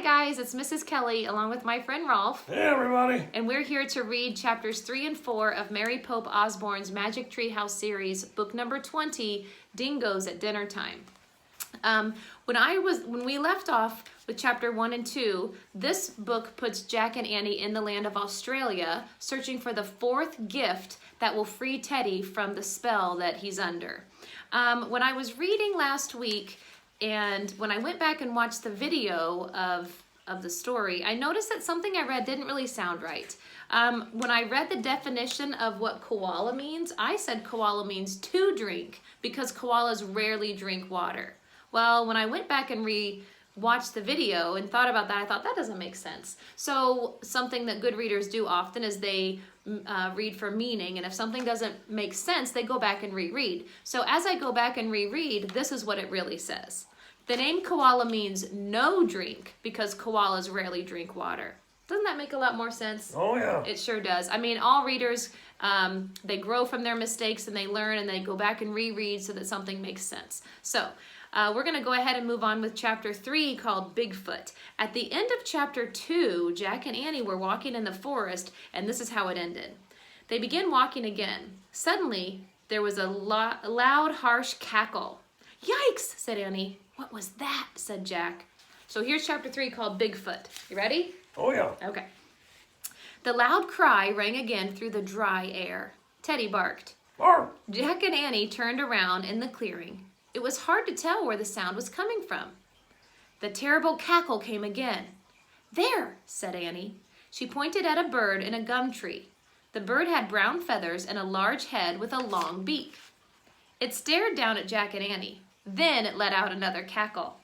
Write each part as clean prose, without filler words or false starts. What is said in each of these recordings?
guys, it's Mrs. Kelley along with my friend Rowlf. Hey everybody! And we're here to read chapters 3 and 4 of Mary Pope Osborne's Magic Treehouse series, book number 20, Dingoes at Dinnertime. When we left off with chapter 1 and 2, this book puts Jack and Annie in the land of Australia, searching for the fourth gift that will free Teddy from the spell that he's under. When I was reading last week, and when I went back and watched the video of the story, I noticed that something I read didn't really sound right. When I read the definition of what koala means, I said koala means to drink because koalas rarely drink water. Well, when I went back and watched the video and thought about that, I thought that doesn't make sense. So something that good readers do often is they read for meaning, and if something doesn't make sense, they go back and reread. So as I go back and reread, this is what it really says. The name koala means no drink because koalas rarely drink water. Doesn't that make a lot more sense? Oh yeah. It sure does. I mean, all readers, they grow from their mistakes and they learn and they go back and reread so that something makes sense. So we're going to go ahead and move on with chapter 3 called Bigfoot. At the end of chapter 2, Jack and Annie were walking in the forest, and this is how it ended. They began walking again. Suddenly, there was a loud, harsh cackle. "Yikes," said Annie. "What was that?" said Jack. So here's chapter 3 called Bigfoot. You ready? Oh yeah. Okay. The loud cry rang again through the dry air. Teddy barked. Bark! Jack and Annie turned around in the clearing. It was hard to tell where the sound was coming from. The terrible cackle came again. "There," said Annie. She pointed at a bird in a gum tree. The bird had brown feathers and a large head with a long beak. It stared down at Jack and Annie. Then it let out another cackle.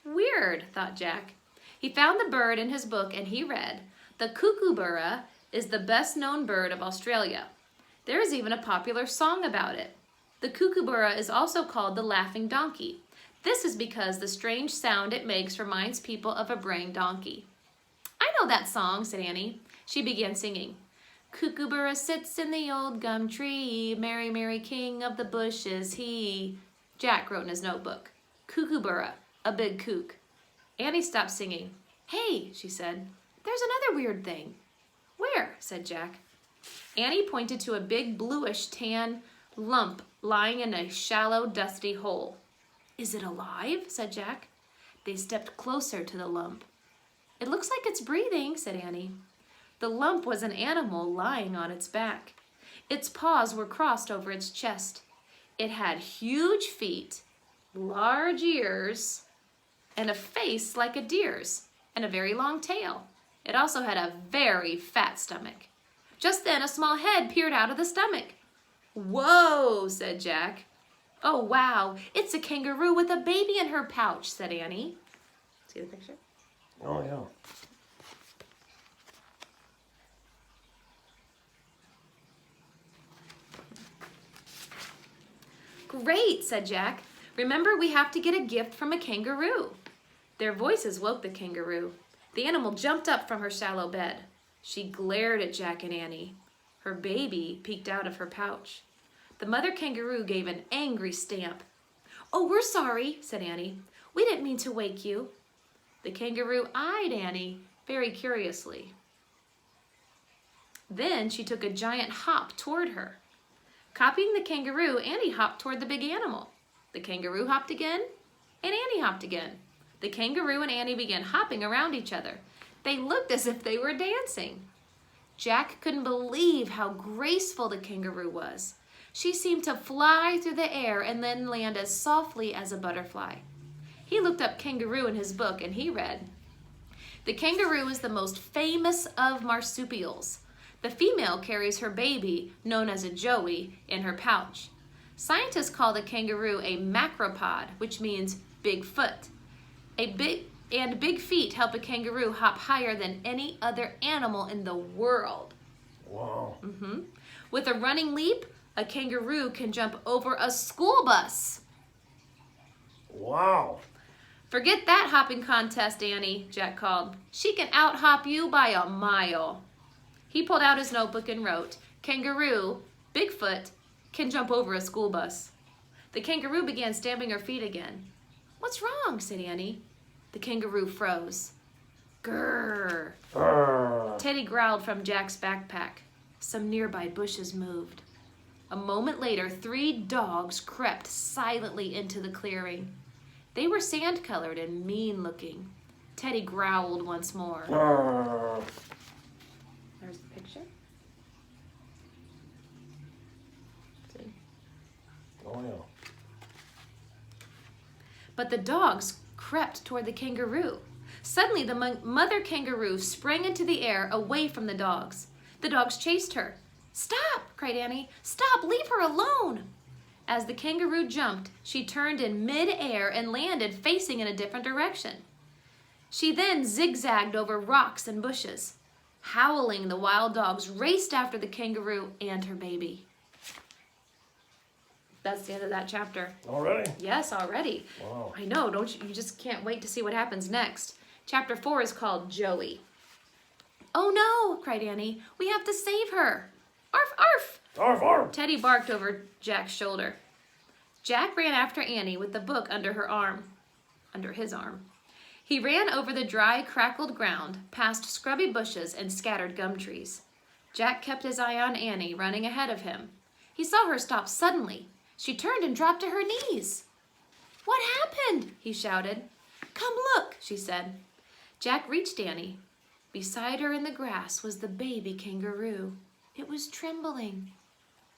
Weird, thought Jack. He found the bird in his book and he read, "The kookaburra is the best-known bird of Australia. There is even a popular song about it. The kookaburra is also called the laughing donkey. This is because the strange sound it makes reminds people of a braying donkey." "I know that song," said Annie. She began singing. "Kookaburra sits in the old gum tree, merry, merry king of the bushes he." Jack wrote in his notebook, "Kookaburra, a big kook." Annie stopped singing. "Hey," she said, "there's another weird thing." "Where?" said Jack. Annie pointed to a big bluish tan lump lying in a shallow, dusty hole. "Is it alive?" said Jack. They stepped closer to the lump. "It looks like it's breathing," said Annie. The lump was an animal lying on its back. Its paws were crossed over its chest. It had huge feet, large ears, and a face like a deer's, and a very long tail. It also had a very fat stomach. Just then a small head peered out of the stomach. "Whoa," said Jack. "Oh, wow, it's a kangaroo with a baby in her pouch," said Annie. See the picture? Oh yeah. "Great," said Jack. "Remember, we have to get a gift from a kangaroo." Their voices woke the kangaroo. The animal jumped up from her shallow bed. She glared at Jack and Annie. Her baby peeked out of her pouch. The mother kangaroo gave an angry stamp. "Oh, we're sorry," said Annie. "We didn't mean to wake you." The kangaroo eyed Annie very curiously. Then she took a giant hop toward her. Copying the kangaroo, Annie hopped toward the big animal. The kangaroo hopped again, and Annie hopped again. The kangaroo and Annie began hopping around each other. They looked as if they were dancing. Jack couldn't believe how graceful the kangaroo was. She seemed to fly through the air and then land as softly as a butterfly. He looked up kangaroo in his book and he read, "The kangaroo is the most famous of marsupials. The female carries her baby, known as a joey, in her pouch. Scientists call the kangaroo a macropod, which means big foot. Big feet help a kangaroo hop higher than any other animal in the world." Wow. With a running leap, a kangaroo can jump over a school bus. Wow. "Forget that hopping contest, Annie," Jack called. "She can out-hop you by a mile." He pulled out his notebook and wrote, "Kangaroo, Bigfoot, can jump over a school bus." The kangaroo began stamping her feet again. "What's wrong?" said Annie. The kangaroo froze. Grrr. Grr. Teddy growled from Jack's backpack. Some nearby bushes moved. A moment later, 3 dogs crept silently into the clearing. They were sand-colored and mean-looking. Teddy growled once more. Grr. There's the picture. See? Oh, yeah. But the dogs crept toward the kangaroo. Suddenly, the mother kangaroo sprang into the air away from the dogs. The dogs chased her. "Stop!" cried Annie. "Stop! Leave her alone!" As the kangaroo jumped, she turned in mid-air and landed facing in a different direction. She then zigzagged over rocks and bushes. Howling, the wild dogs raced after the kangaroo and her baby. That's the end of that chapter. Already? Yes, already. Wow. I know, don't you? You just can't wait to see what happens next. Chapter 4 is called Joey. "Oh no!" cried Annie. "We have to save her!" "Arf, arf!" Arf, arf. Teddy barked over Jack's shoulder. Jack ran after Annie with the book under his arm. He ran over the dry, crackled ground, past scrubby bushes and scattered gum trees. Jack kept his eye on Annie, running ahead of him. He saw her stop suddenly. She turned and dropped to her knees. "What happened?" he shouted. "Come look," she said. Jack reached Annie. Beside her in the grass was the baby kangaroo. It was trembling.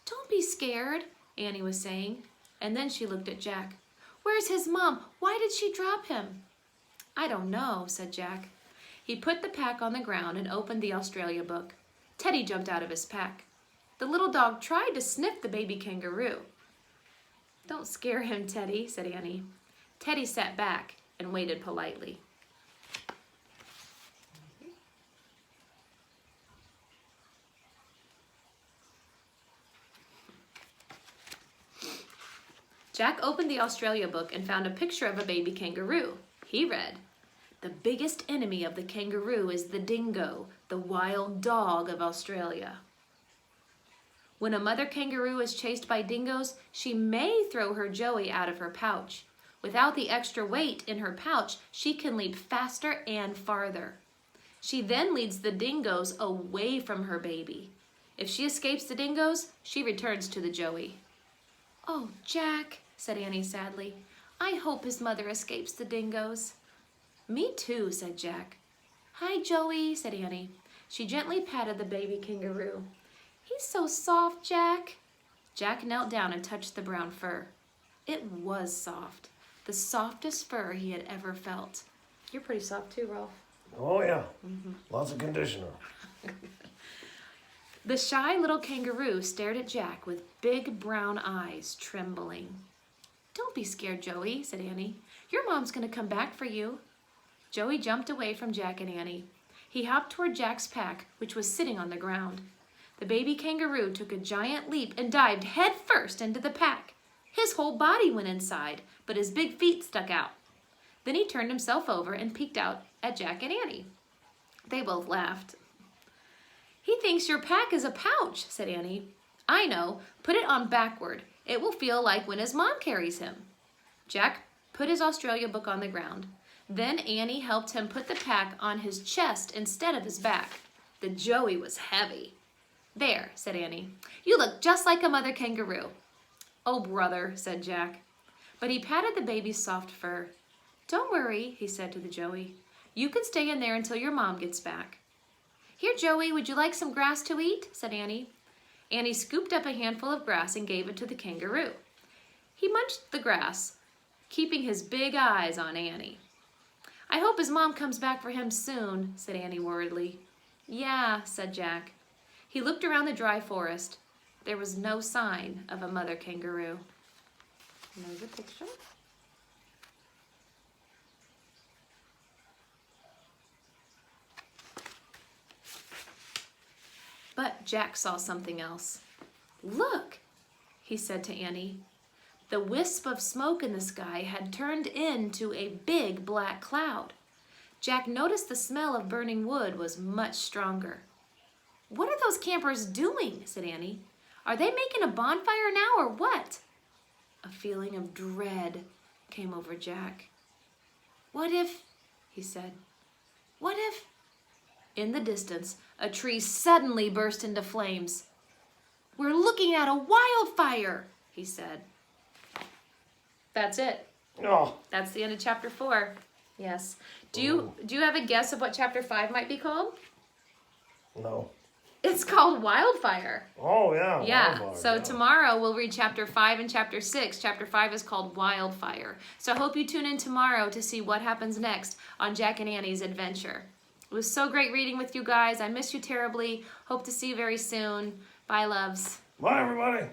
"Don't be scared," Annie was saying. And then she looked at Jack. "Where's his mom? Why did she drop him?" "I don't know," said Jack. He put the pack on the ground and opened the Australia book. Teddy jumped out of his pack. The little dog tried to sniff the baby kangaroo. "Don't scare him, Teddy," said Annie. Teddy sat back and waited politely. Jack opened the Australia book and found a picture of a baby kangaroo. He read, "The biggest enemy of the kangaroo is the dingo, the wild dog of Australia." When a mother kangaroo is chased by dingoes, she may throw her Joey out of her pouch. Without the extra weight in her pouch, she can leap faster and farther. She then leads the dingoes away from her baby. If she escapes the dingoes, she returns to the Joey. "Oh, Jack," said Annie sadly. "I hope his mother escapes the dingoes." "Me too," said Jack. "Hi, Joey," said Annie. She gently patted the baby kangaroo. "He's so soft, Jack." Jack knelt down and touched the brown fur. It was soft, the softest fur he had ever felt. You're pretty soft too, Rowlf. Oh, yeah. Lots of conditioner. The shy little kangaroo stared at Jack with big brown eyes trembling. "Don't be scared, Joey," said Annie. "Your mom's going to come back for you." Joey jumped away from Jack and Annie. He hopped toward Jack's pack, which was sitting on the ground. The baby kangaroo took a giant leap and dived head first into the pack. His whole body went inside, but his big feet stuck out. Then he turned himself over and peeked out at Jack and Annie. They both laughed. "He thinks your pack is a pouch," said Annie. "I know. Put it on backward. It will feel like when his mom carries him." Jack put his Australia book on the ground. Then Annie helped him put the pack on his chest instead of his back. The Joey was heavy. "There," said Annie. "You look just like a mother kangaroo." "Oh, brother," said Jack. But he patted the baby's soft fur. "Don't worry," he said to the Joey. "You can stay in there until your mom gets back." "Here, Joey, would you like some grass to eat?" said Annie. Annie scooped up a handful of grass and gave it to the kangaroo. He munched the grass, keeping his big eyes on Annie. "I hope his mom comes back for him soon," said Annie worriedly. "Yeah," said Jack. He looked around the dry forest. There was no sign of a mother kangaroo. And there's a picture. But Jack saw something else. "Look," he said to Annie. The wisp of smoke in the sky had turned into a big black cloud. Jack noticed the smell of burning wood was much stronger. "What are those campers doing?" said Annie. "Are they making a bonfire now or what?" A feeling of dread came over Jack. "What if," he said, What if... In the distance, a tree suddenly burst into flames. "We're looking at a wildfire," he said. That's it. Oh, That's the end of chapter 4. Yes. Do you have a guess of what chapter 5 might be called? no. It's called Wildfire. Oh, yeah. Yeah. wildfire, So yeah. tomorrow we'll read chapter 5 and chapter 6. Chapter 5 is called Wildfire. So I hope you tune in tomorrow to see what happens next on Jack and Annie's adventure. It was so great reading with you guys. I miss you terribly. Hope to see you very soon. Bye, loves. Bye, everybody.